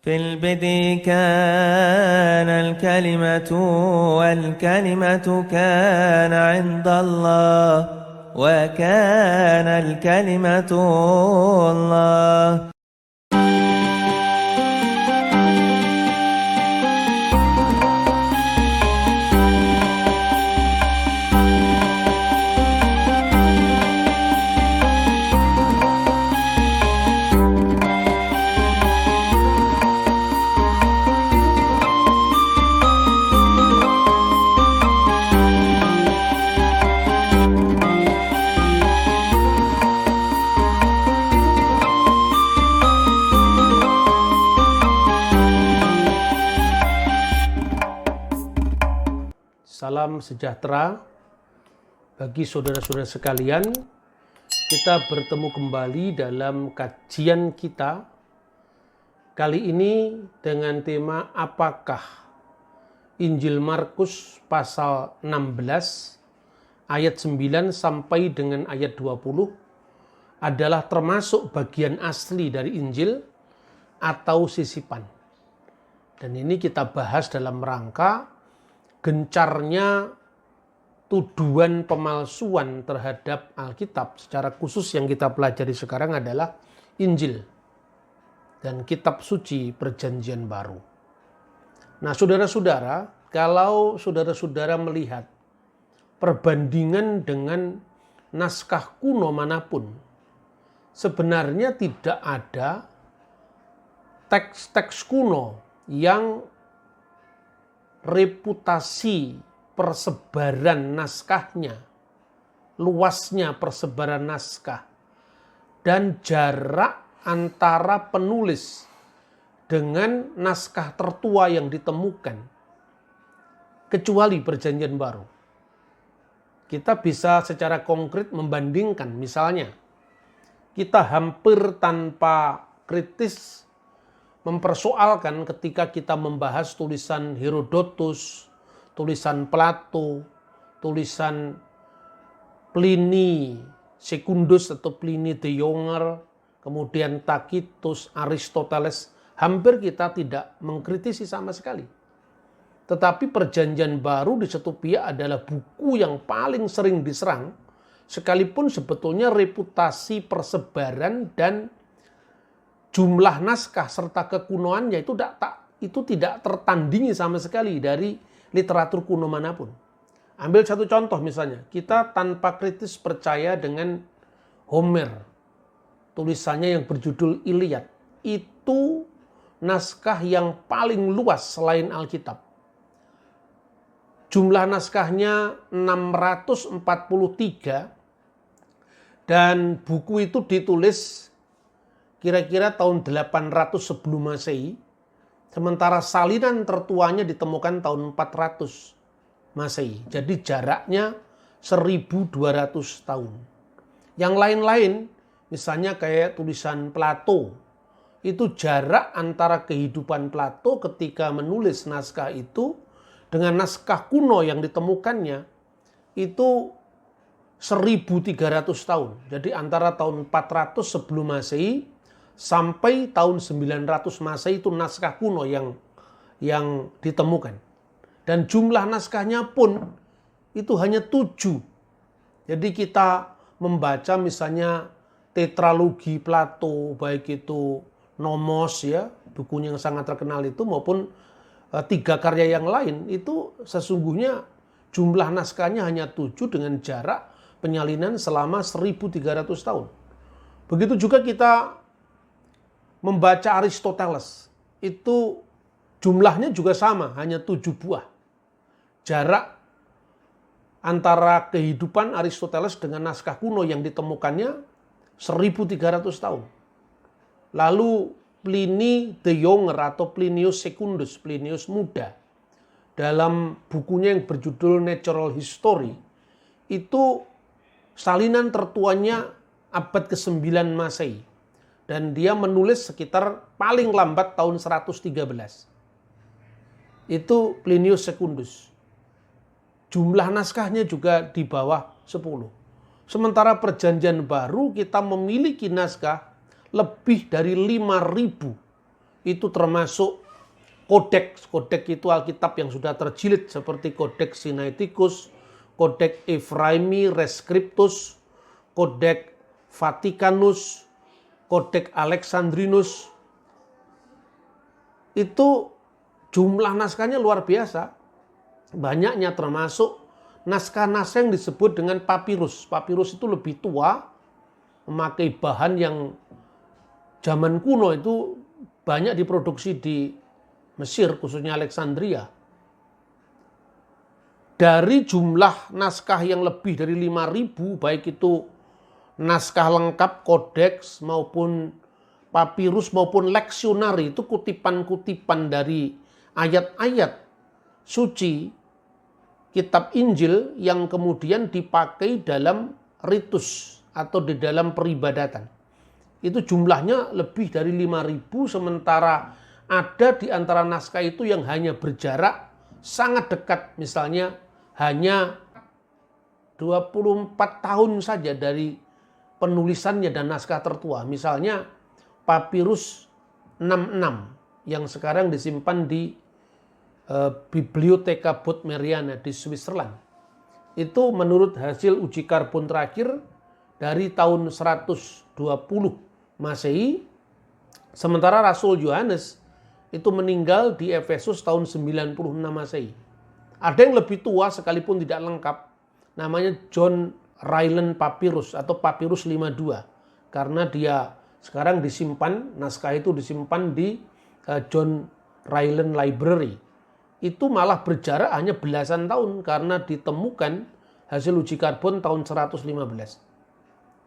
في البدء كان الكلمة والكلمة كان عند الله وكان الكلمة الله. Salam sejahtera bagi saudara-saudara sekalian. Kita bertemu kembali dalam kajian kita. Kali ini dengan tema apakah Injil Markus pasal 16 ayat 9 sampai dengan ayat 20 adalah termasuk bagian asli dari Injil atau sisipan. Dan ini kita bahas dalam rangka gencarnya tuduhan pemalsuan terhadap Alkitab. Secara khusus yang kita pelajari sekarang adalah Injil dan kitab suci Perjanjian Baru. Nah, saudara-saudara, kalau saudara-saudara melihat perbandingan dengan naskah kuno manapun, sebenarnya tidak ada teks-teks kuno yang reputasi persebaran naskahnya, luasnya persebaran naskah, dan jarak antara penulis dengan naskah tertua yang ditemukan, kecuali Perjanjian Baru. Kita bisa secara konkret membandingkan, misalnya, kita hampir tanpa kritis mempersoalkan ketika kita membahas tulisan Herodotus, tulisan Plato, tulisan Pliny Secundus atau Pliny the Younger, kemudian Tacitus, Aristoteles, hampir kita tidak mengkritisi sama sekali. Tetapi Perjanjian Baru di satu pihak adalah buku yang paling sering diserang, sekalipun sebetulnya reputasi persebaran dan jumlah naskah serta kekunoannya itu tidak tertandingi sama sekali dari literatur kuno manapun. Ambil satu contoh misalnya, kita tanpa kritis percaya dengan Homer, tulisannya yang berjudul Iliad. Itu naskah yang paling luas selain Alkitab. Jumlah naskahnya 643 dan buku itu ditulis kira-kira tahun 800 sebelum Masehi, sementara salinan tertuanya ditemukan tahun 400 Masehi. Jadi jaraknya 1200 tahun. Yang lain-lain, misalnya kayak tulisan Plato, itu jarak antara kehidupan Plato ketika menulis naskah itu dengan naskah kuno yang ditemukannya itu 1300 tahun. Jadi antara tahun 400 sebelum Masehi sampai tahun 900 Masehi itu naskah kuno yang ditemukan. Dan jumlah naskahnya pun itu hanya 7. Jadi kita membaca misalnya tetralogi Plato, baik itu Nomos ya, bukunya yang sangat terkenal itu, maupun 3 karya yang lain, itu sesungguhnya jumlah naskahnya hanya 7 dengan jarak penyalinan selama 1300 tahun. Begitu juga kita membaca Aristoteles, itu jumlahnya juga sama, hanya 7 buah. Jarak antara kehidupan Aristoteles dengan naskah kuno yang ditemukannya 1300 tahun. Lalu Pliny the Younger atau Plinius Secundus, Plinius Muda, dalam bukunya yang berjudul Natural History, itu salinan tertuanya abad ke-9 Masehi. Dan dia menulis sekitar paling lambat tahun 113. Itu Plinius Secundus. Jumlah naskahnya juga di bawah 10. Sementara Perjanjian Baru kita memiliki naskah lebih dari 5.000 itu termasuk kodeks. Kodeks itu Alkitab yang sudah terjilid seperti Kodeks Sinaiticus, Kodeks Ephraimi Rescriptus, Kodeks Vaticanus, Kodeks Alexandrinus. Itu jumlah naskahnya luar biasa. Banyaknya termasuk naskah-naskah yang disebut dengan papirus. Papirus itu lebih tua, memakai bahan yang zaman kuno itu banyak diproduksi di Mesir, khususnya Alexandria. Dari jumlah naskah yang lebih dari 5.000, baik itu naskah lengkap, kodeks, maupun papirus, maupun leksionari, itu kutipan-kutipan dari ayat-ayat suci kitab Injil yang kemudian dipakai dalam ritus atau di dalam peribadatan. Itu jumlahnya lebih dari 5.000, sementara ada di antara naskah itu yang hanya berjarak sangat dekat, misalnya hanya 24 tahun saja dari penulisannya dan naskah tertua. Misalnya papirus 66 yang sekarang disimpan di Biblioteca Bodmeriana di Switzerland. Itu menurut hasil uji karbon terakhir dari tahun 120 Masehi, sementara Rasul Yohanes itu meninggal di Efesus tahun 96 Masehi. Ada yang lebih tua sekalipun tidak lengkap, namanya John Ryland Papyrus atau Papyrus 52, karena dia sekarang disimpan, naskah itu disimpan di John Ryland Library. Itu malah berjarak hanya belasan tahun karena ditemukan hasil uji karbon tahun 115.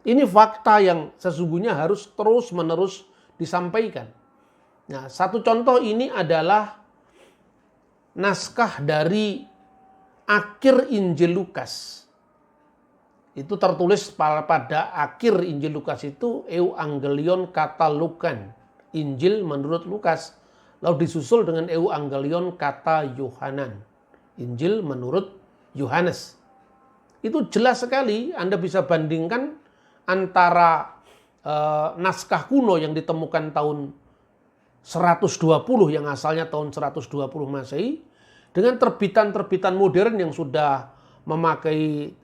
Ini fakta yang sesungguhnya harus terus-menerus disampaikan. Nah, satu contoh ini adalah naskah dari akhir Injil Lukas. Itu tertulis pada akhir Injil Lukas itu Euangelion kata Lukan, Injil menurut Lukas. Lalu disusul dengan Euangelion kata Yohanan, Injil menurut Yohanes. Itu jelas sekali, Anda bisa bandingkan antara naskah kuno yang ditemukan tahun 120 yang asalnya tahun 120 Masehi dengan terbitan-terbitan modern yang sudah memakai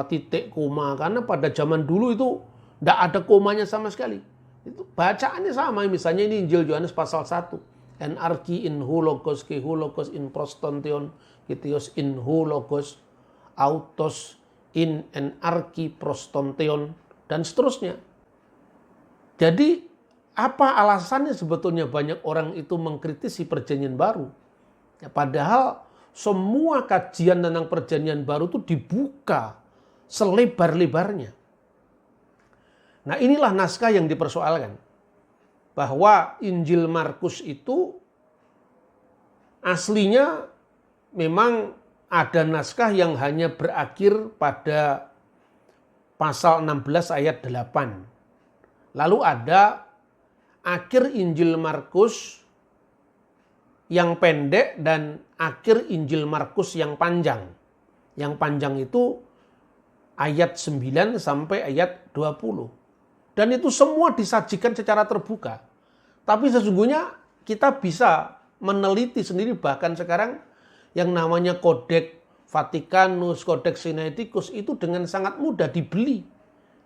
titik koma, karena pada zaman dulu itu tidak ada komanya sama sekali. Itu bacaannya sama, misalnya ini Injil Yohanes pasal 1. En archi in ho logos, ke ho logos in prostontion, kitios in ho logos, autos in en archi prostontion, dan seterusnya. Jadi apa alasannya sebetulnya banyak orang itu mengkritisi perjanjian baru? Ya, padahal semua kajian tentang perjanjian baru itu dibuka selebar-lebarnya. Nah, inilah naskah yang dipersoalkan. Bahwa Injil Markus itu aslinya memang ada naskah yang hanya berakhir pada pasal 16 ayat 8. Lalu ada akhir Injil Markus yang pendek dan akhir Injil Markus yang panjang. Yang panjang itu ayat 9 sampai ayat 20. Dan itu semua disajikan secara terbuka. Tapi sesungguhnya kita bisa meneliti sendiri, bahkan sekarang yang namanya Kodeks Vaticanus, Kodeks Sinaiticus itu dengan sangat mudah dibeli.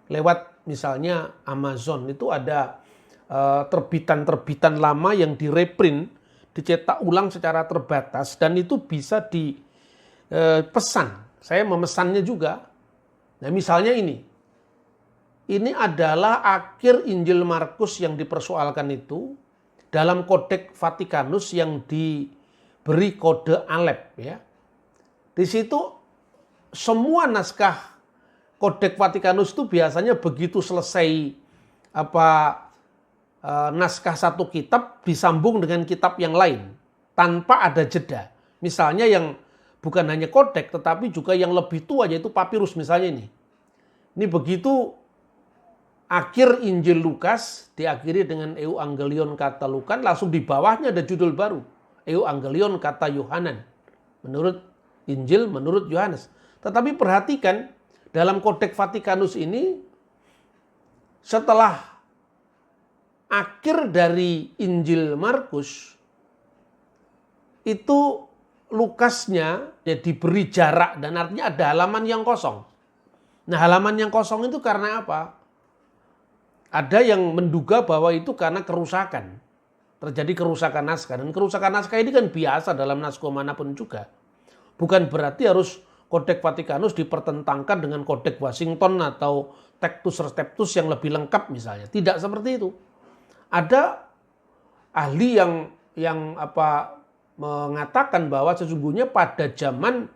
Lewat misalnya Amazon itu ada terbitan-terbitan lama yang direprint, dicetak ulang secara terbatas dan itu bisa dipesan. Saya memesannya juga. Nah, misalnya ini. Ini adalah akhir Injil Markus yang dipersoalkan itu dalam Kodeks Vaticanus yang diberi kode Alef, ya. Di situ semua naskah Kodeks Vaticanus itu biasanya begitu selesai naskah satu kitab disambung dengan kitab yang lain tanpa ada jeda. Misalnya yang bukan hanya kodeks tetapi juga yang lebih tua yaitu papirus misalnya ini. Ini begitu akhir Injil Lukas diakhiri dengan Euangelion kata Lukan, langsung di bawahnya ada judul baru, Euangelion kata Yohanan, menurut Injil menurut Yohanes. Tetapi perhatikan dalam Kodeks Vaticanus ini setelah akhir dari Injil Markus itu Lukasnya ya diberi jarak dan artinya ada halaman yang kosong. Nah, halaman yang kosong itu karena apa? Ada yang menduga bahwa itu karena kerusakan. Terjadi kerusakan naskah. Dan kerusakan naskah ini kan biasa dalam naskah manapun juga. Bukan berarti harus Kodeks Vatikanus dipertentangkan dengan Kodeks Washington atau Tectus Receptus yang lebih lengkap misalnya. Tidak seperti itu. Ada ahli yang mengatakan bahwa sesungguhnya pada zaman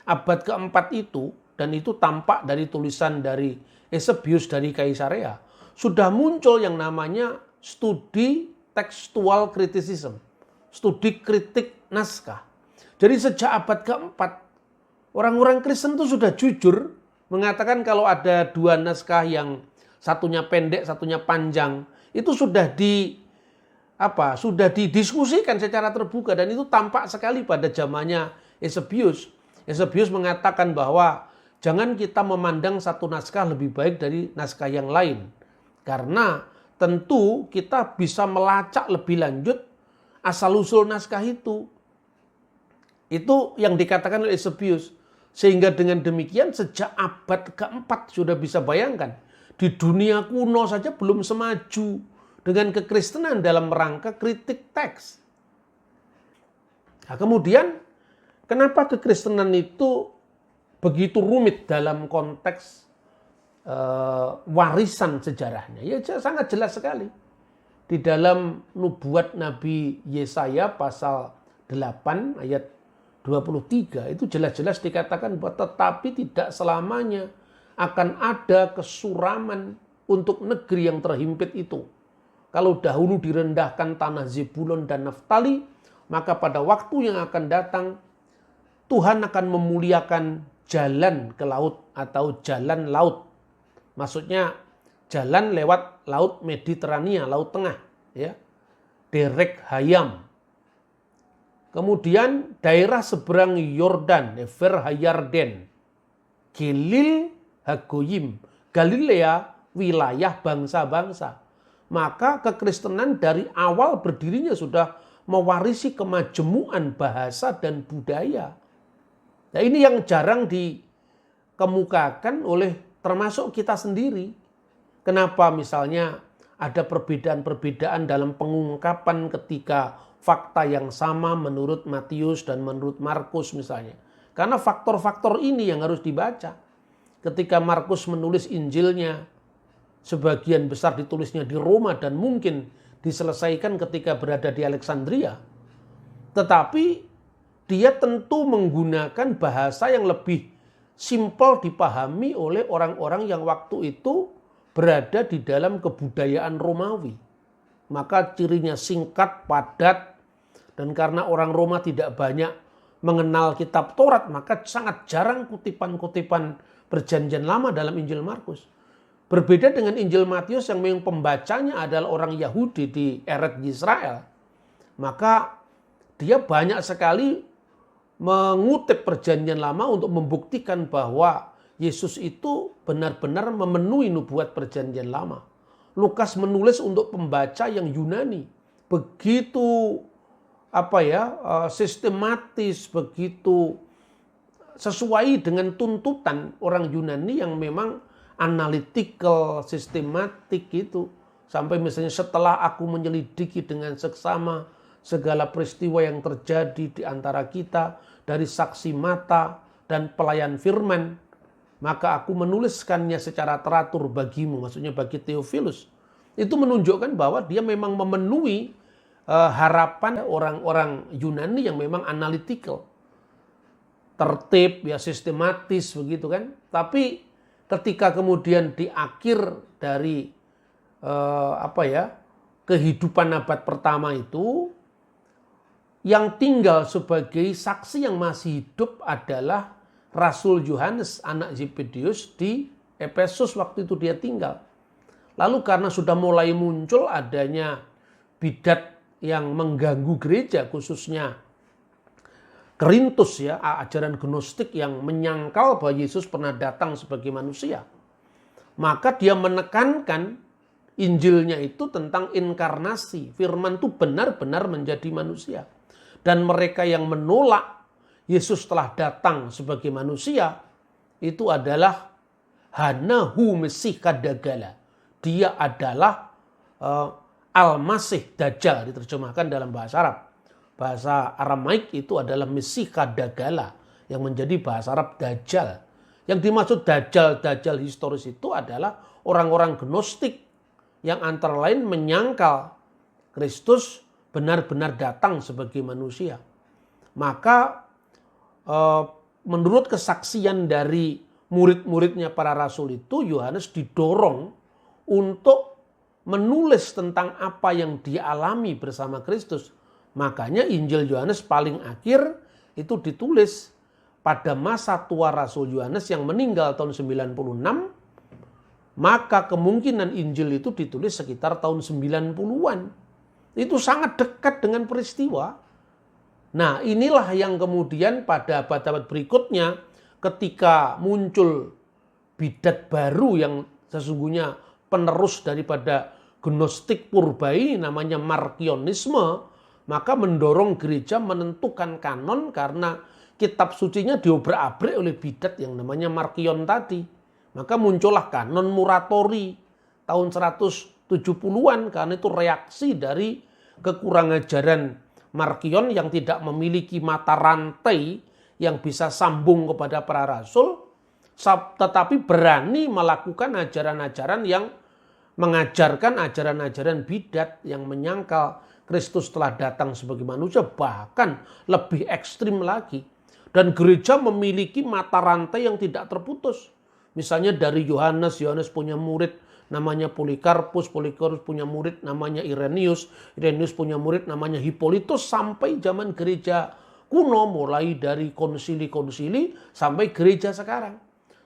abad keempat itu, dan itu tampak dari tulisan dari Eusebius dari Kaisarea, sudah muncul yang namanya studi textual criticism, studi kritik naskah. Jadi sejak abad keempat, orang-orang Kristen itu sudah jujur mengatakan kalau ada dua naskah yang satunya pendek, satunya panjang, itu sudah didiskusikan secara terbuka dan itu tampak sekali pada zamannya Eusebius. Eusebius mengatakan bahwa jangan kita memandang satu naskah lebih baik dari naskah yang lain. Karena tentu kita bisa melacak lebih lanjut asal-usul naskah itu. Itu yang dikatakan oleh Eusebius. Sehingga dengan demikian sejak abad keempat sudah bisa bayangkan. Di dunia kuno saja belum semaju dengan kekristenan dalam rangka kritik teks. Nah, kemudian kenapa kekristenan itu begitu rumit dalam konteks warisan sejarahnya? Ya sangat jelas sekali. Di dalam nubuat Nabi Yesaya pasal 8 ayat 23 itu jelas-jelas dikatakan bahwa tetapi tidak selamanya akan ada kesuraman untuk negeri yang terhimpit itu. Kalau dahulu direndahkan tanah Zebulon dan Naftali, maka pada waktu yang akan datang, Tuhan akan memuliakan jalan ke laut atau jalan laut. Maksudnya jalan lewat laut Mediterania, laut tengah. Ya. Derek Hayam. Kemudian daerah seberang Yordan, Ever Hayarden. Gilil Hagoyim. Galilea, wilayah bangsa-bangsa. Maka kekristenan dari awal berdirinya sudah mewarisi kemajemukan bahasa dan budaya. Nah, ini yang jarang dikemukakan oleh termasuk kita sendiri. Kenapa misalnya ada perbedaan-perbedaan dalam pengungkapan ketika fakta yang sama menurut Matius dan menurut Markus misalnya. Karena faktor-faktor ini yang harus dibaca. Ketika Markus menulis Injilnya, sebagian besar ditulisnya di Roma dan mungkin diselesaikan ketika berada di Alexandria. Tetapi dia tentu menggunakan bahasa yang lebih simpel dipahami oleh orang-orang yang waktu itu berada di dalam kebudayaan Romawi. Maka cirinya singkat, padat, dan karena orang Roma tidak banyak mengenal kitab Taurat, maka sangat jarang kutipan-kutipan Perjanjian Lama dalam Injil Markus. Berbeda dengan Injil Matius yang memang pembacanya adalah orang Yahudi di Eret Israel. Maka dia banyak sekali mengutip Perjanjian Lama untuk membuktikan bahwa Yesus itu benar-benar memenuhi nubuat Perjanjian Lama. Lukas menulis untuk pembaca yang Yunani. Begitu sistematis, begitu sesuai dengan tuntutan orang Yunani yang memang analytical, sistematik gitu. Sampai misalnya setelah aku menyelidiki dengan seksama segala peristiwa yang terjadi di antara kita dari saksi mata dan pelayan firman, maka aku menuliskannya secara teratur bagimu, maksudnya bagi Theophilus. Itu menunjukkan bahwa dia memang memenuhi harapan orang-orang Yunani yang memang analytical. Tertib, ya sistematis begitu kan. Tapi ketika kemudian di akhir dari kehidupan abad pertama itu, yang tinggal sebagai saksi yang masih hidup adalah Rasul Yohanes, anak Zebedeus di Efesus waktu itu dia tinggal. Lalu karena sudah mulai muncul adanya bidat yang mengganggu gereja, khususnya Korintus ya, ajaran gnostik yang menyangkal bahwa Yesus pernah datang sebagai manusia. Maka dia menekankan Injilnya itu tentang inkarnasi. Firman itu benar-benar menjadi manusia. Dan mereka yang menolak Yesus telah datang sebagai manusia, itu adalah Hanahu Mesih Kadagala. Dia adalah Al-Masih Dajjal, diterjemahkan dalam bahasa Arab. Bahasa Aramaik itu adalah Mesih Kadagala, yang menjadi bahasa Arab Dajjal. Yang dimaksud Dajjal historis itu adalah orang-orang Gnostik yang antara lain menyangkal Kristus benar-benar datang sebagai manusia. Maka menurut kesaksian dari murid-muridnya para rasul itu, Yohanes didorong untuk menulis tentang apa yang dia alami bersama Kristus. Makanya Injil Yohanes paling akhir itu ditulis pada masa tua Rasul Yohanes yang meninggal tahun 96. Maka kemungkinan Injil itu ditulis sekitar tahun 90-an. Itu sangat dekat dengan peristiwa. Nah, inilah yang kemudian pada abad-abad berikutnya ketika muncul bidat baru yang sesungguhnya penerus daripada Gnostik purba ini namanya Markionisme, maka mendorong gereja menentukan kanon karena kitab sucinya diobrak-abrik oleh bidat yang namanya Markion tadi. Maka muncullah kanon Muratori tahun 170-an karena itu reaksi dari kekurangan ajaran Markion yang tidak memiliki mata rantai yang bisa sambung kepada para rasul, tetapi berani melakukan ajaran-ajaran yang mengajarkan ajaran-ajaran bidat yang menyangkal Kristus telah datang sebagai manusia, bahkan lebih ekstrim lagi. Dan gereja memiliki mata rantai yang tidak terputus. Misalnya dari Yohanes punya murid namanya Polikarpus punya murid namanya Irenaeus punya murid namanya Hippolytus, sampai zaman gereja kuno, mulai dari konsili-konsili sampai gereja sekarang.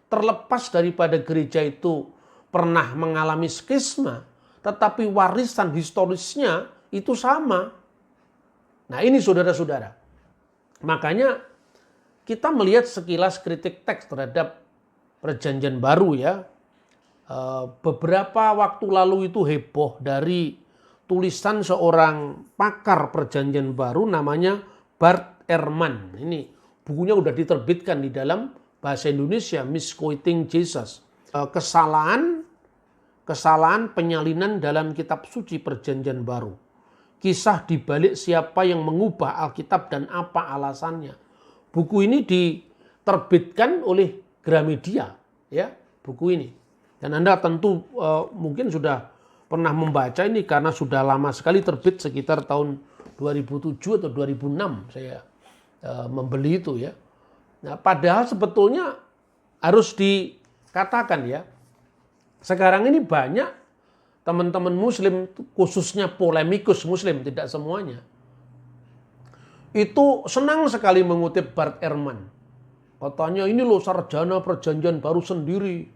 Terlepas daripada gereja itu pernah mengalami skisma, tetapi warisan historisnya itu sama. Nah ini saudara-saudara, makanya kita melihat sekilas kritik teks terhadap Perjanjian Baru ya. Beberapa waktu lalu itu heboh dari tulisan seorang pakar Perjanjian Baru namanya Bart Ehrman. Ini bukunya udah diterbitkan di dalam bahasa Indonesia, Misquoting Jesus. Kesalahan penyalinan dalam kitab suci Perjanjian Baru. Kisah dibalik siapa yang mengubah Alkitab dan apa alasannya. Buku ini diterbitkan oleh Gramedia, ya, buku ini. Dan Anda tentu mungkin sudah pernah membaca ini karena sudah lama sekali terbit, sekitar tahun 2007 atau 2006 saya membeli itu ya. Nah, padahal sebetulnya harus dikatakan ya, sekarang ini banyak teman-teman muslim, khususnya polemikus muslim, tidak semuanya, itu senang sekali mengutip Bart Ehrman. Katanya ini loh sarjana Perjanjian Baru sendiri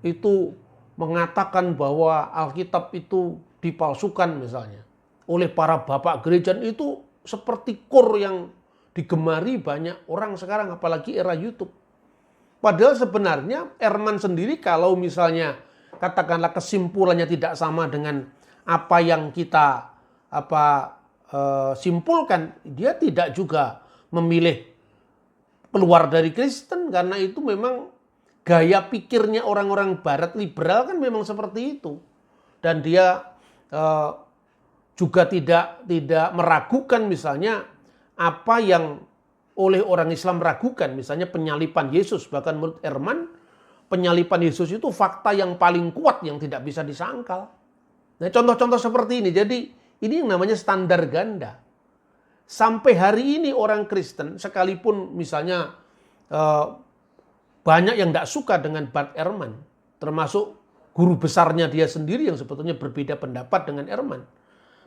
itu mengatakan bahwa Alkitab itu dipalsukan misalnya oleh para bapak gereja. Itu seperti kur yang digemari banyak orang sekarang, apalagi era YouTube. Padahal sebenarnya Ehrman sendiri kalau misalnya katakanlah kesimpulannya tidak sama dengan apa yang kita simpulkan, dia tidak juga memilih keluar dari Kristen, karena itu memang gaya pikirnya orang-orang barat liberal kan memang seperti itu. Dan dia juga tidak meragukan misalnya apa yang oleh orang Islam ragukan, misalnya penyalipan Yesus. Bahkan menurut Ehrman, penyalipan Yesus itu fakta yang paling kuat yang tidak bisa disangkal. Nah, contoh-contoh seperti ini. Jadi ini yang namanya standar ganda. Sampai hari ini orang Kristen, sekalipun misalnya banyak yang tidak suka dengan Bart Ehrman, termasuk guru besarnya dia sendiri yang sebetulnya berbeda pendapat dengan Ehrman.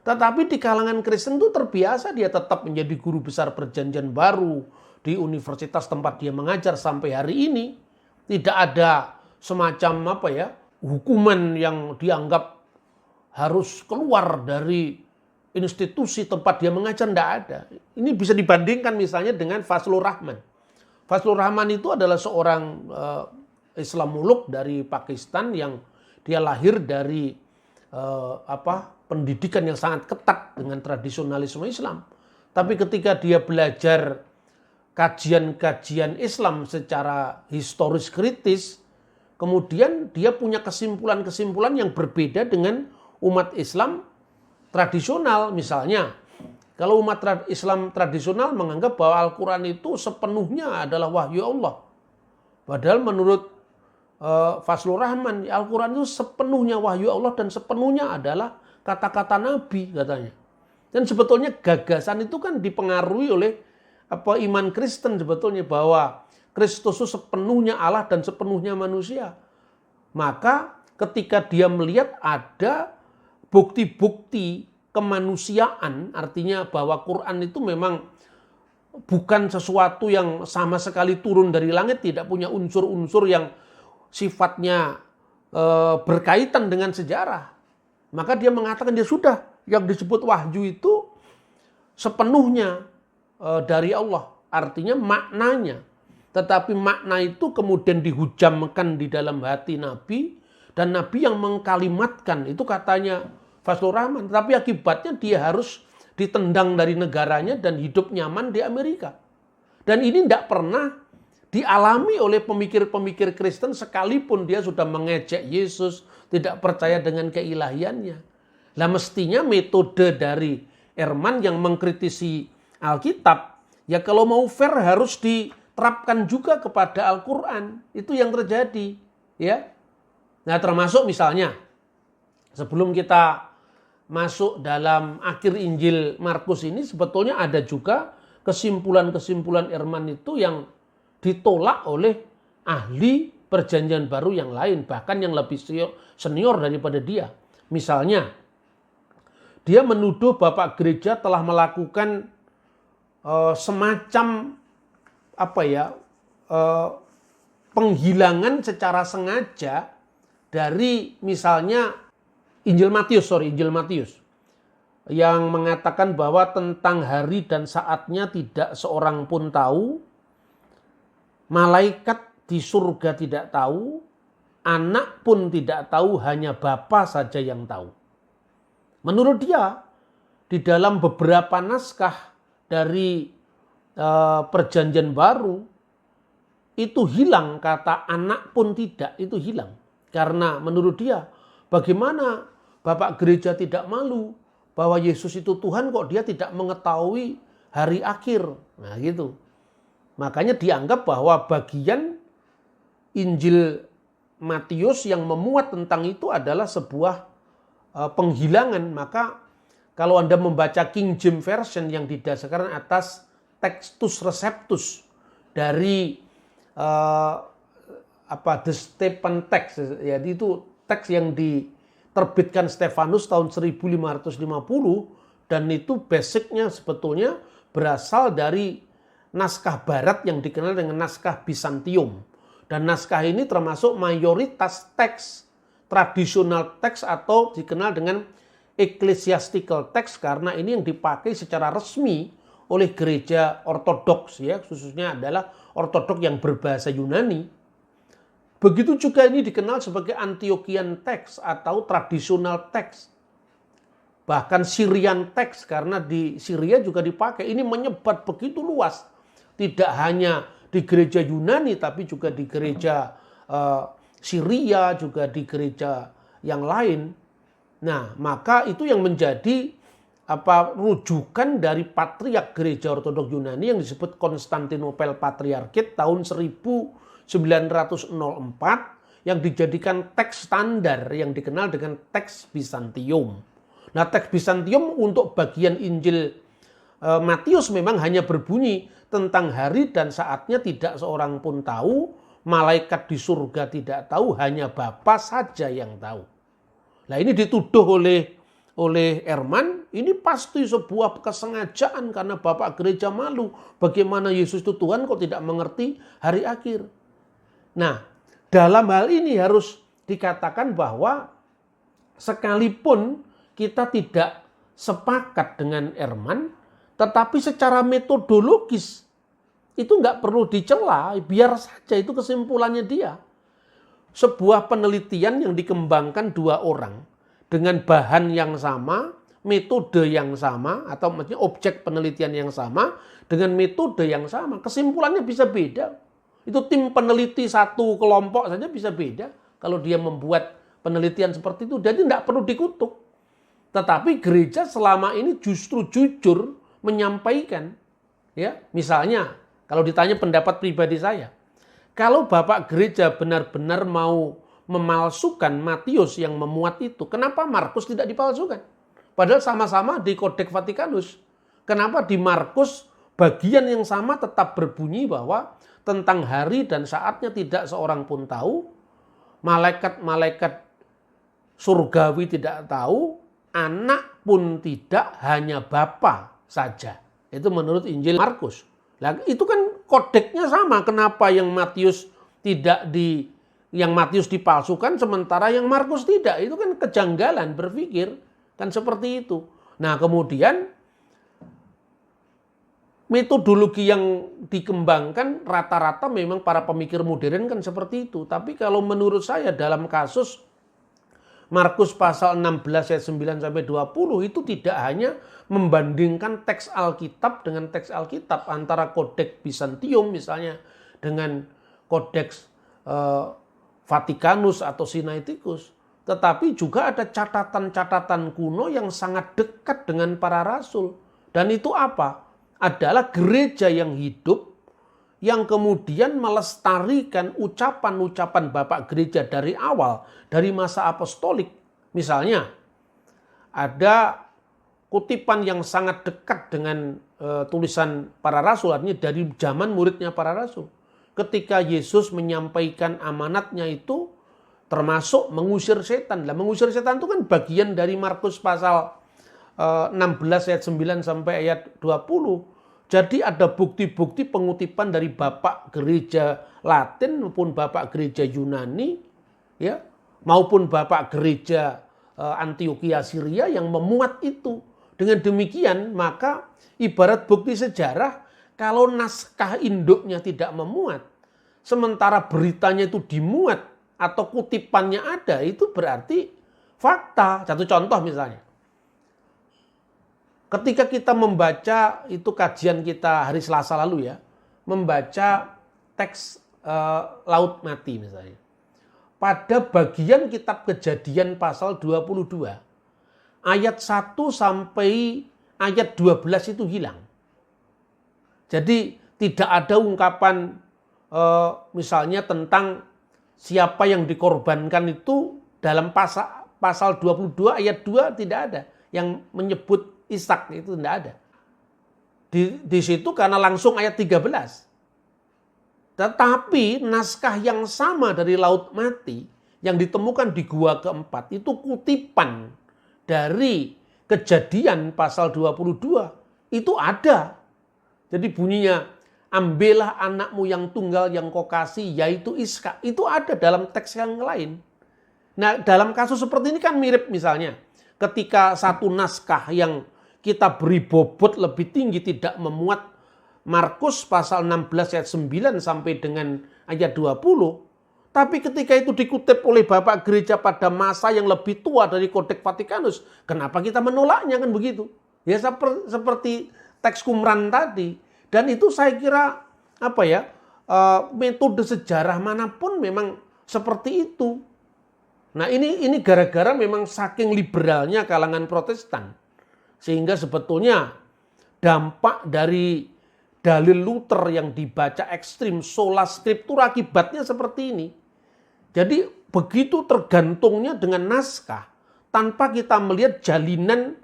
Tetapi di kalangan Kristen itu terbiasa dia tetap menjadi guru besar Perjanjian Baru di universitas tempat dia mengajar sampai hari ini. Tidak ada semacam hukuman yang dianggap harus keluar dari institusi tempat dia mengajar, tidak ada. Ini bisa dibandingkan misalnya dengan Fazlur Rahman. Fazlur Rahman itu adalah seorang Islamolog dari Pakistan yang dia lahir dari pendidikan yang sangat ketat dengan tradisionalisme Islam. Tapi ketika dia belajar kajian-kajian Islam secara historis kritis, kemudian dia punya kesimpulan-kesimpulan yang berbeda dengan umat Islam tradisional. Misalnya, kalau umat Islam tradisional menganggap bahwa Al-Quran itu sepenuhnya adalah wahyu Allah. Padahal menurut Fazlur Rahman, Al-Quran itu sepenuhnya wahyu Allah dan sepenuhnya adalah kata-kata Nabi katanya. Dan sebetulnya gagasan itu kan dipengaruhi oleh iman Kristen sebetulnya, bahwa Kristus itu sepenuhnya Allah dan sepenuhnya manusia. Maka ketika dia melihat ada bukti-bukti kemanusiaan, artinya bahwa Quran itu memang bukan sesuatu yang sama sekali turun dari langit, tidak punya unsur-unsur yang sifatnya berkaitan dengan sejarah. Maka dia mengatakan, dia sudah, yang disebut wahyu itu sepenuhnya dari Allah. Artinya maknanya. Tetapi makna itu kemudian dihujamkan di dalam hati Nabi. Dan Nabi yang mengkalimatkan, itu katanya Fazlur Rahman. Tapi akibatnya dia harus ditendang dari negaranya dan hidup nyaman di Amerika. Dan ini tidak pernah dialami oleh pemikir-pemikir Kristen sekalipun dia sudah mengejek Yesus, tidak percaya dengan keilahiannya. Lah mestinya metode dari Ehrman yang mengkritisi Alkitab, ya kalau mau fair harus diterapkan juga kepada Al-Quran. Itu yang terjadi. Ya. Nah termasuk misalnya, sebelum kita masuk dalam akhir Injil Markus ini, sebetulnya ada juga kesimpulan-kesimpulan Ehrman itu yang ditolak oleh ahli perjanjian baru yang lain, bahkan yang lebih senior daripada dia. Misalnya, dia menuduh Bapak Gereja telah melakukan semacam penghilangan secara sengaja dari misalnya Injil Matius yang mengatakan bahwa tentang hari dan saatnya tidak seorang pun tahu, malaikat di surga tidak tahu, anak pun tidak tahu, hanya Bapa saja yang tahu. Menurut dia, di dalam beberapa naskah dari perjanjian baru, itu hilang kata anak pun tidak, itu hilang. Karena menurut dia, bagaimana Bapak Gereja tidak malu bahwa Yesus itu Tuhan kok dia tidak mengetahui hari akhir. Nah gitu. Makanya dianggap bahwa bagian Injil Matius yang memuat tentang itu adalah sebuah penghilangan. Maka kalau Anda membaca King James Version yang didasarkan atas Textus Receptus dari The Stephen Text, ya itu teks yang diterbitkan Stefanus tahun 1550, dan itu basicnya sebetulnya berasal dari naskah barat yang dikenal dengan naskah Bizantium. Dan naskah ini termasuk mayoritas teks, tradisional teks atau dikenal dengan ecclesiastical text, karena ini yang dipakai secara resmi oleh gereja ortodoks, ya, khususnya adalah ortodoks yang berbahasa Yunani. Begitu juga ini dikenal sebagai Antiochian text atau tradisional text. Bahkan Syrian text, karena di Syria juga dipakai. Ini menyebar begitu luas. Tidak hanya di gereja Yunani, tapi juga di gereja Syria, juga di gereja yang lain. Nah, maka itu yang menjadi rujukan dari patriark gereja ortodoks Yunani yang disebut Konstantinopel Patriarchate tahun 1904, yang dijadikan teks standar yang dikenal dengan teks Bizantium. Nah, teks Bizantium untuk bagian Injil Matius memang hanya berbunyi tentang hari dan saatnya tidak seorang pun tahu, malaikat di surga tidak tahu, hanya Bapa saja yang tahu. Nah, ini dituduh oleh Ehrman, ini pasti sebuah kesengajaan karena Bapak Gereja malu. Bagaimana Yesus itu Tuhan kok tidak mengerti hari akhir. Nah, dalam hal ini harus dikatakan bahwa sekalipun kita tidak sepakat dengan Ehrman, tetapi secara metodologis itu nggak perlu dicela, biar saja itu kesimpulannya dia. Sebuah penelitian yang dikembangkan 2 orang dengan bahan yang sama, metode yang sama, atau maksudnya objek penelitian yang sama, dengan metode yang sama. Kesimpulannya bisa beda. Itu tim peneliti satu kelompok saja bisa beda kalau dia membuat penelitian seperti itu. Jadi tidak perlu dikutuk. Tetapi gereja selama ini justru jujur menyampaikan. Ya, misalnya kalau ditanya pendapat pribadi saya, kalau Bapak gereja benar-benar mau memalsukan Matius yang memuat itu, kenapa Markus tidak dipalsukan? Padahal sama-sama di Kodeks Vatikanus. Kenapa di Markus bagian yang sama tetap berbunyi bahwa tentang hari dan saatnya tidak seorang pun tahu, malaikat-malaikat surgawi tidak tahu, anak pun tidak, hanya Bapa saja. Itu menurut Injil Markus. Nah, itu kan kodeknya sama. Kenapa yang Matius dipalsukan sementara yang Markus tidak? Itu kan kejanggalan berpikir kan seperti itu. Nah, kemudian metodologi yang dikembangkan rata-rata memang para pemikir modern kan seperti itu. Tapi kalau menurut saya dalam kasus Markus pasal 16 ayat 9 sampai 20 itu tidak hanya membandingkan teks Alkitab dengan teks Alkitab, antara Kodeks Bizantium misalnya dengan Kodeks Vatikanus atau Sinaiticus, tetapi juga ada catatan-catatan kuno yang sangat dekat dengan para rasul. Dan itu apa? Adalah gereja yang hidup, yang kemudian melestarikan ucapan-ucapan Bapak Gereja dari awal, dari masa apostolik. Misalnya, ada kutipan yang sangat dekat dengan tulisan para rasul, artinya dari zaman muridnya para rasul. Ketika Yesus menyampaikan amanatnya itu, termasuk mengusir setan. Nah, mengusir setan itu kan bagian dari Markus pasal 16 ayat 9 sampai ayat 20. Jadi ada bukti-bukti pengutipan dari Bapak Gereja Latin maupun Bapak Gereja Yunani, ya, maupun Bapak Gereja Antioquia Syria yang memuat itu. Dengan demikian maka ibarat bukti sejarah, kalau naskah induknya tidak memuat, sementara beritanya itu dimuat atau kutipannya ada, itu berarti fakta. Satu contoh misalnya, ketika kita membaca, itu kajian kita hari Selasa lalu ya, membaca teks Laut Mati misalnya. Pada bagian kitab Kejadian pasal 22, ayat 1 sampai ayat 12 itu hilang. Jadi tidak ada ungkapan misalnya tentang siapa yang dikorbankan itu dalam pasal 22 ayat 2 tidak ada yang menyebut Ishak, itu tidak ada. Di situ karena langsung ayat 13. Tetapi naskah yang sama dari Laut Mati yang ditemukan di gua keempat itu kutipan dari Kejadian pasal 22 itu ada. Jadi bunyinya, ambillah anakmu yang tunggal yang kau kasih, yaitu Ishak. Itu ada dalam teks yang lain. Nah, dalam kasus seperti ini kan mirip misalnya ketika satu naskah yang kita beri bobot lebih tinggi tidak memuat Markus pasal 16 ayat 9 sampai dengan ayat 20. Tapi ketika itu dikutip oleh Bapak Gereja pada masa yang lebih tua dari Kodeks Vatikanus, kenapa kita menolaknya, kan begitu? Ya seperti teks Qumran tadi. Dan itu saya kira metode sejarah manapun memang seperti itu. Nah, ini gara-gara memang saking liberalnya kalangan Protestan. Sehingga sebetulnya dampak dari dalil Luther yang dibaca ekstrim, sola scriptura, akibatnya seperti ini. Jadi begitu tergantungnya dengan naskah tanpa kita melihat jalinan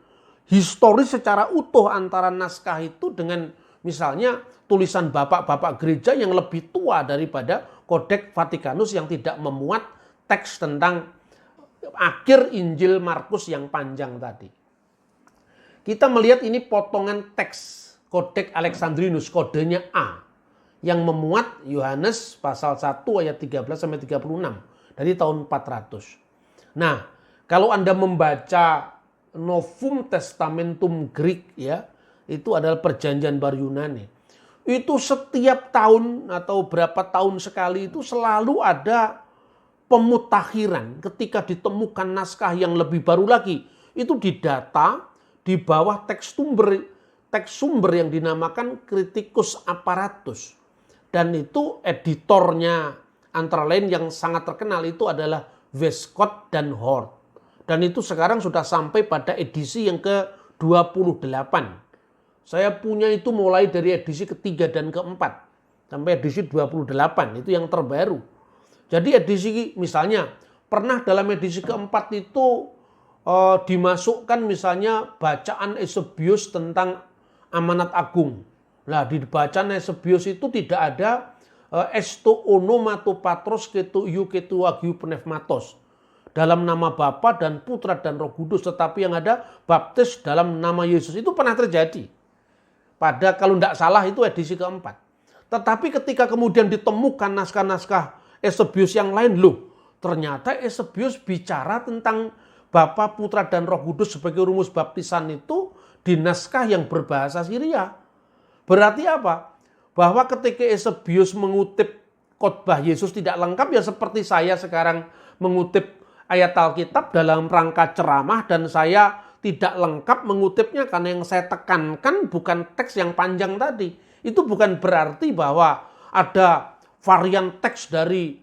historis secara utuh antara naskah itu dengan misalnya tulisan bapak-bapak gereja yang lebih tua daripada Kodeks Vatikanus yang tidak memuat teks tentang akhir Injil Markus yang panjang tadi. Kita melihat ini potongan teks Kodeks Alexandrinus, kodenya A, yang memuat Yohanes pasal 1 ayat 13 sampai 36 dari tahun 400. Nah, kalau Anda membaca Novum Testamentum Greek ya, itu adalah perjanjian baru Yunani. Itu setiap tahun atau berapa tahun sekali itu selalu ada pemutakhiran ketika ditemukan naskah yang lebih baru lagi. Itu didata di bawah teks sumber yang dinamakan Criticus Apparatus. Dan itu editornya antara lain yang sangat terkenal itu adalah Westcott dan Hort. Dan itu sekarang sudah sampai pada edisi yang ke-28. Saya punya itu mulai dari edisi ketiga dan keempat. Sampai edisi 28, itu yang terbaru. Jadi edisi misalnya, pernah dalam edisi keempat itu dimasukkan misalnya bacaan Eusebius tentang amanat agung. Nah, di bacaan Eusebius itu tidak ada esto onomato patros ketu iu ketu agiu pneumatos. Dalam nama Bapa dan Putra dan Roh Kudus, tetapi yang ada baptis dalam nama Yesus. Itu pernah terjadi. Pada kalau tidak salah itu edisi keempat. Tetapi ketika kemudian ditemukan naskah-naskah Eusebius yang lain, loh, ternyata Eusebius bicara tentang Bapa, Putra, dan Roh Kudus sebagai rumus baptisan itu di naskah yang berbahasa Syria. Berarti apa? Bahwa ketika Eusebius mengutip khotbah Yesus tidak lengkap, ya seperti saya sekarang mengutip ayat Alkitab dalam rangka ceramah dan saya tidak lengkap mengutipnya karena yang saya tekankan bukan teks yang panjang tadi. Itu bukan berarti bahwa ada varian teks dari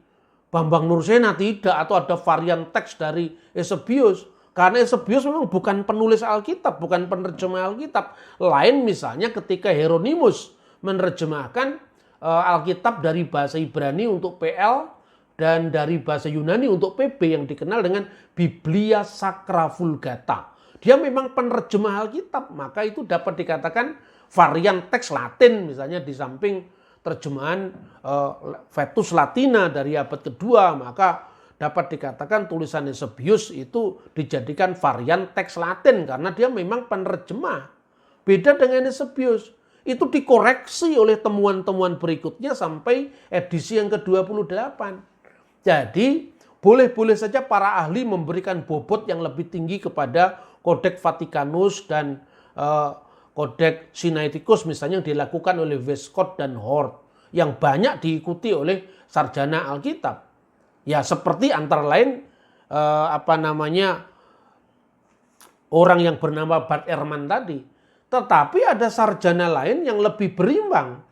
Bambang Nursena, tidak, atau ada varian teks dari Eusebius. Karena Eusebius memang bukan penulis Alkitab, bukan penerjemah Alkitab. Lain misalnya ketika Hieronymus menerjemahkan Alkitab dari bahasa Ibrani untuk PL dan dari bahasa Yunani untuk PB yang dikenal dengan Biblia Sacra Vulgata. Dia memang penerjemah Alkitab, maka itu dapat dikatakan varian teks Latin misalnya di samping terjemahan Vetus Latina dari abad kedua, maka dapat dikatakan tulisan Eusebius itu dijadikan varian teks Latin karena dia memang penerjemah. Beda dengan Eusebius, itu dikoreksi oleh temuan-temuan berikutnya sampai edisi yang ke-28. Jadi boleh-boleh saja para ahli memberikan bobot yang lebih tinggi kepada Kodeks Vatikanus dan Kodeks Sinaiticus misalnya yang dilakukan oleh Westcott dan Hort yang banyak diikuti oleh sarjana Alkitab. Ya seperti antara lain orang yang bernama Bart Ehrman tadi. Tetapi ada sarjana lain yang lebih berimbang.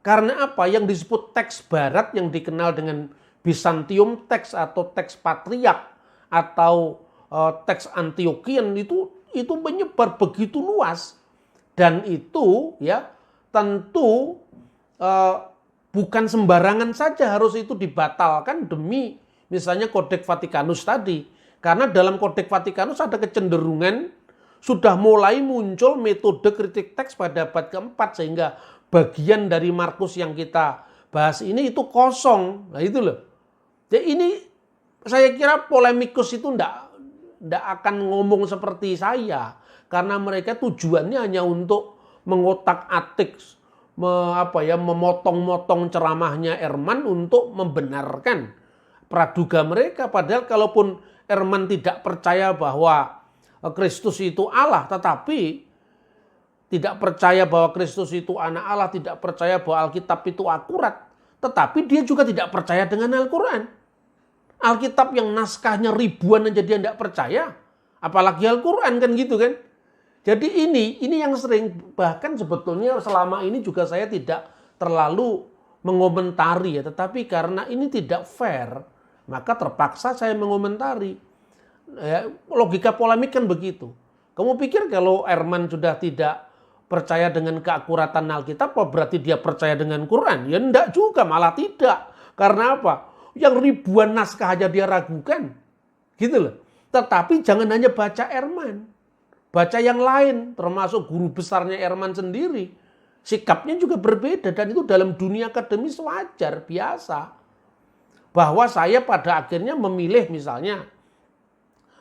Karena apa? Yang disebut teks barat yang dikenal dengan Byzantium teks atau teks patriark atau teks Antiochian itu menyebar begitu luas. Dan itu ya tentu bukan sembarangan saja harus itu dibatalkan demi misalnya Kodeks Vatikanus tadi. Karena dalam Kodeks Vatikanus ada kecenderungan sudah mulai muncul metode kritik teks pada abad keempat sehingga bagian dari Markus yang kita bahas ini itu kosong. Nah itu loh. Jadi ini saya kira polemikus itu ndak akan ngomong seperti saya. Karena mereka tujuannya hanya untuk mengotak-atik, memotong-motong ceramahnya Ehrman untuk membenarkan praduga mereka. Padahal kalaupun Ehrman tidak percaya bahwa Kristus itu Allah, tetapi tidak percaya bahwa Kristus itu anak Allah, tidak percaya bahwa Alkitab itu akurat, tetapi dia juga tidak percaya dengan Al-Quran. Alkitab yang naskahnya ribuan aja dia tidak percaya, apalagi Al-Quran kan gitu kan. Jadi ini yang sering, bahkan sebetulnya selama ini juga saya tidak terlalu mengomentari ya, tetapi karena ini tidak fair, maka terpaksa saya mengomentari. Ya, logika polemik kan begitu. Kamu pikir kalau Ehrman sudah tidak percaya dengan keakuratan Alkitab, apa berarti dia percaya dengan Quran? Ya enggak juga, malah tidak. Karena apa? Yang ribuan naskah aja dia ragukan. Gitu loh. Tetapi jangan hanya baca Ehrman. Baca yang lain, termasuk guru besarnya Ehrman sendiri. Sikapnya juga berbeda dan itu dalam dunia akademis wajar, biasa. Bahwa saya pada akhirnya memilih misalnya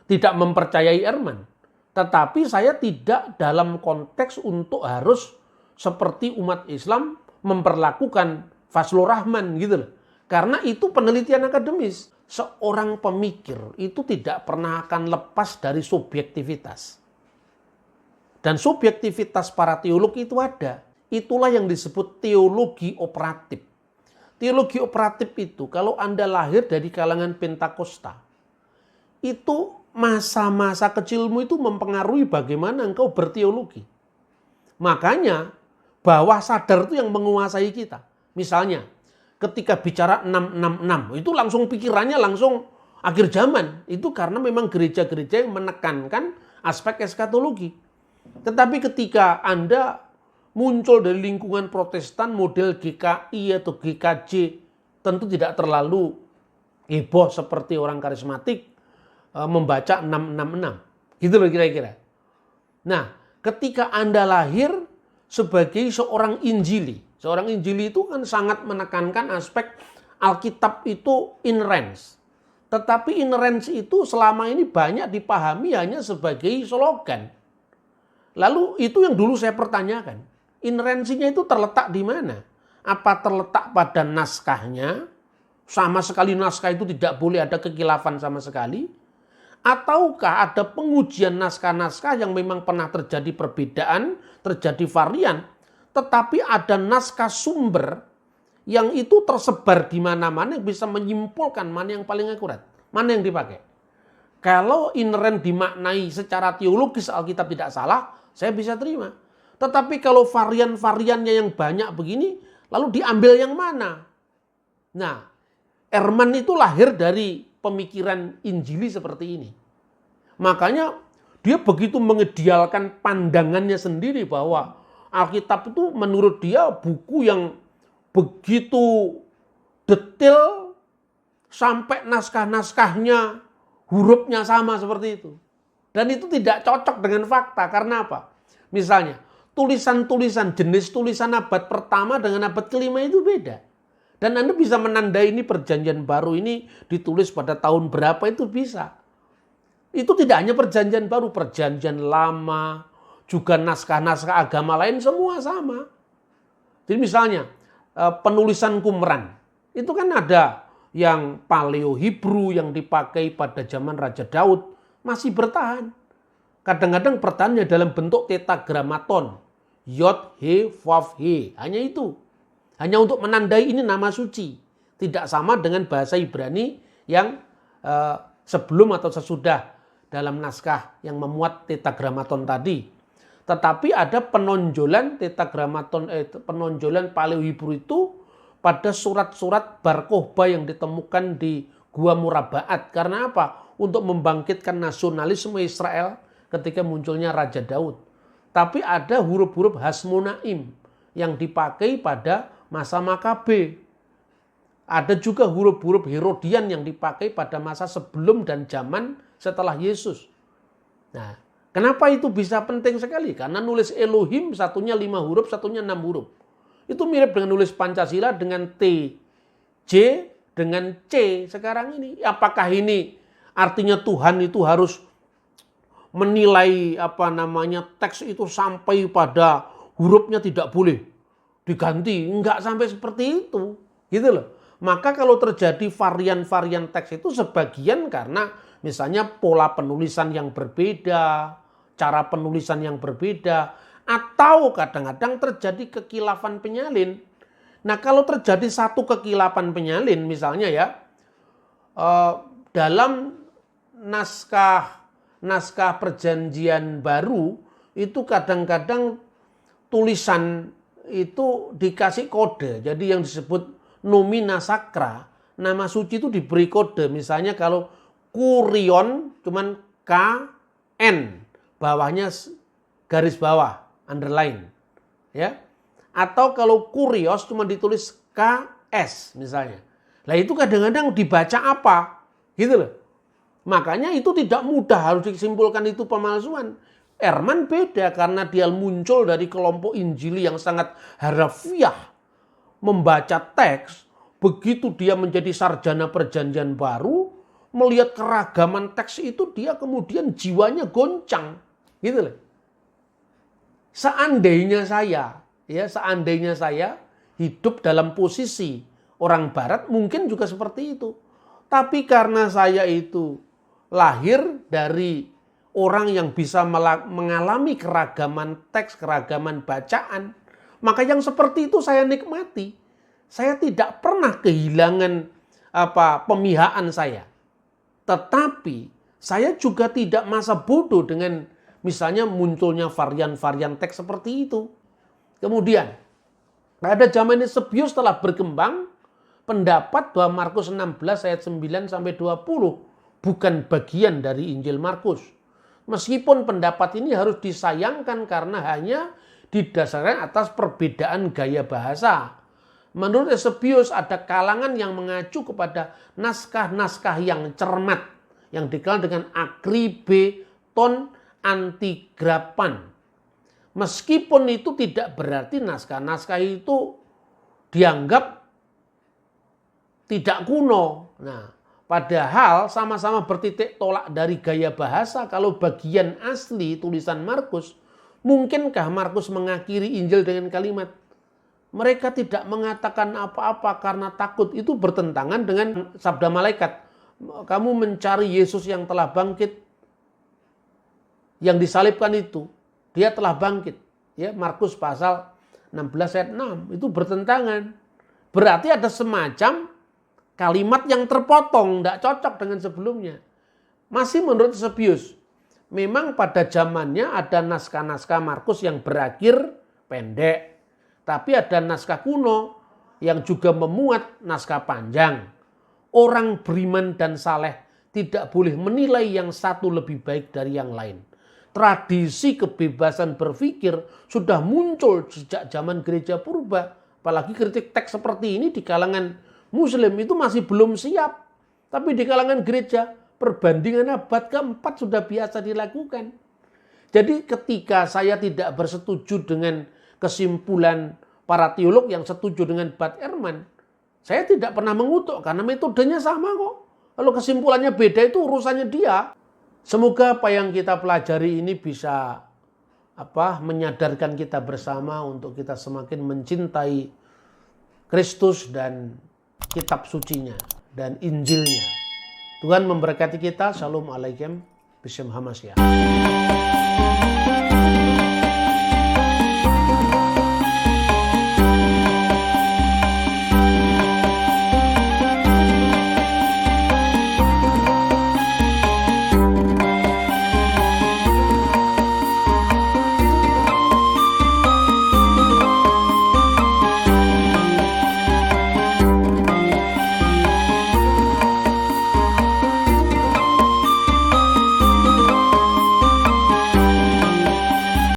tidak mempercayai Ehrman. Tetapi saya tidak dalam konteks untuk harus seperti umat Islam memperlakukan Fazlur Rahman gitu loh. Karena itu penelitian akademis. Seorang pemikir itu tidak pernah akan lepas dari subjektivitas. Dan subjektivitas para teolog itu ada. Itulah yang disebut teologi operatif. teologi operatif itu kalau Anda lahir dari kalangan Pentakosta, itu masa-masa kecilmu itu mempengaruhi bagaimana engkau berteologi. Makanya bawah sadar itu yang menguasai kita. Misalnya ketika bicara 666 itu langsung pikirannya langsung akhir zaman. Itu karena memang gereja-gereja yang menekankan aspek eskatologi. Tetapi ketika Anda muncul dari lingkungan Protestan model GKI atau GKJ, tentu tidak terlalu heboh seperti orang karismatik membaca 666. Gitu loh kira-kira. Nah, ketika Anda lahir sebagai seorang Injili. Seorang Injili itu kan sangat menekankan aspek Alkitab itu inerens. Tetapi inerens itu selama ini banyak dipahami hanya sebagai slogan. Lalu itu yang dulu saya pertanyakan. Inerensinya itu terletak di mana? Apa terletak pada naskahnya? Sama sekali naskah itu tidak boleh ada kekilafan sama sekali? Ataukah ada pengujian naskah-naskah yang memang pernah terjadi perbedaan, terjadi varian, tetapi ada naskah sumber yang itu tersebar di mana-mana yang bisa menyimpulkan mana yang paling akurat, mana yang dipakai. Kalau ineren dimaknai secara teologis Alkitab tidak salah, saya bisa terima. Tetapi kalau varian-variannya yang banyak begini, lalu diambil yang mana? Nah, Ehrman itu lahir dari pemikiran Injili seperti ini. Makanya dia begitu mengidealkan pandangannya sendiri bahwa Alkitab itu menurut dia buku yang begitu detail sampai naskah-naskahnya hurufnya sama seperti itu. Dan itu tidak cocok dengan fakta. Karena apa? Misalnya, tulisan-tulisan, jenis tulisan abad pertama dengan abad kelima itu beda. Dan Anda bisa menandai ini perjanjian baru ini ditulis pada tahun berapa itu bisa. Itu tidak hanya perjanjian baru, perjanjian lama, juga naskah-naskah agama lain semua sama. Jadi misalnya penulisan Qumran, itu kan ada yang Paleo Hebrew yang dipakai pada zaman Raja Daud masih bertahan. Kadang-kadang bertahannya dalam bentuk tetragramaton. Yod, He, Vav, He. Hanya itu. Hanya untuk menandai ini nama suci. Tidak sama dengan bahasa Ibrani yang sebelum atau sesudah dalam naskah yang memuat tetragramaton tadi. Tetapi ada penonjolan tetragramaton, penonjolan Paleo Hebrew itu pada surat-surat Bar Kokhba yang ditemukan di Gua Murabaat. Karena apa? Untuk membangkitkan nasionalisme Israel ketika munculnya Raja Daud. Tapi ada huruf-huruf Hasmonaim yang dipakai pada masa Makabe. Ada juga huruf-huruf Herodian yang dipakai pada masa sebelum dan zaman setelah Yesus. Nah, kenapa itu bisa penting sekali? Karena nulis Elohim satunya 5 huruf, satunya 6 huruf. Itu mirip dengan nulis Pancasila dengan T, J, dengan C sekarang ini. Apakah ini artinya Tuhan itu harus menilai teks itu sampai pada hurufnya tidak boleh diganti, enggak sampai seperti itu, gitu loh. Maka kalau terjadi varian-varian teks itu sebagian karena misalnya pola penulisan yang berbeda, cara penulisan yang berbeda, atau kadang-kadang terjadi kekilafan penyalin. Nah, kalau terjadi satu kekilafan penyalin misalnya ya, dalam naskah perjanjian baru itu kadang-kadang tulisan itu dikasih kode. Jadi yang disebut nomina sacra, nama suci itu diberi kode. Misalnya kalau kurion cuman K, N, bawahnya garis bawah, underline. Ya. Atau kalau kurios cuma ditulis K, S misalnya. Nah itu kadang-kadang dibaca apa? Gitu loh. Makanya itu tidak mudah harus disimpulkan itu pemalsuan. Ehrman beda karena dia muncul dari kelompok Injili yang sangat harafiah. Membaca teks, begitu dia menjadi sarjana perjanjian baru, melihat keragaman teks itu dia kemudian jiwanya goncang. Gitu loh. Seandainya saya hidup dalam posisi orang barat mungkin juga seperti itu. Tapi karena saya itu lahir dari orang yang bisa mengalami keragaman teks, keragaman bacaan, maka yang seperti itu saya nikmati. saya tidak pernah kehilangan pemihakan saya. Tetapi saya juga tidak masa bodoh dengan misalnya munculnya varian-varian teks seperti itu. Kemudian pada zaman Eusebius telah berkembang pendapat bahwa Markus 16 ayat 9 sampai 20 bukan bagian dari Injil Markus. Meskipun pendapat ini harus disayangkan karena hanya didasarkan atas perbedaan gaya bahasa. Menurut Eusebius ada kalangan yang mengacu kepada naskah-naskah yang cermat yang dikenal dengan akribeton antigrapan. Meskipun itu tidak berarti naskah-naskah itu dianggap tidak kuno. Nah, padahal sama-sama bertitik tolak dari gaya bahasa. Kalau bagian asli tulisan Markus, mungkinkah Markus mengakhiri Injil dengan kalimat mereka tidak mengatakan apa-apa karena takut? Itu bertentangan dengan sabda malaikat. Kamu mencari Yesus yang telah bangkit, yang disalibkan itu. Dia telah bangkit. Ya, Markus pasal 16 ayat 6. Itu bertentangan. Berarti ada semacam kalimat yang terpotong, tidak cocok dengan sebelumnya. Masih menurut Eusebius, memang pada zamannya ada naskah-naskah Markus yang berakhir pendek. Tapi ada naskah kuno yang juga memuat naskah panjang. Orang beriman dan saleh tidak boleh menilai yang satu lebih baik dari yang lain. Tradisi kebebasan berpikir sudah muncul sejak zaman gereja purba. Apalagi kritik teks seperti ini di kalangan Muslim itu masih belum siap. Tapi di kalangan gereja perbandingan abad keempat sudah biasa dilakukan. Jadi ketika saya tidak bersetuju dengan kesimpulan para teolog yang setuju dengan Bart Ehrman, saya tidak pernah mengutuk karena metodenya sama kok. Kalau kesimpulannya beda itu urusannya dia. Semoga apa yang kita pelajari ini bisa menyadarkan kita bersama untuk kita semakin mencintai Kristus dan kitab sucinya dan Injilnya. Tuhan memberkati kita. Shalom alaikum. Bismillahirrahmanirrahim.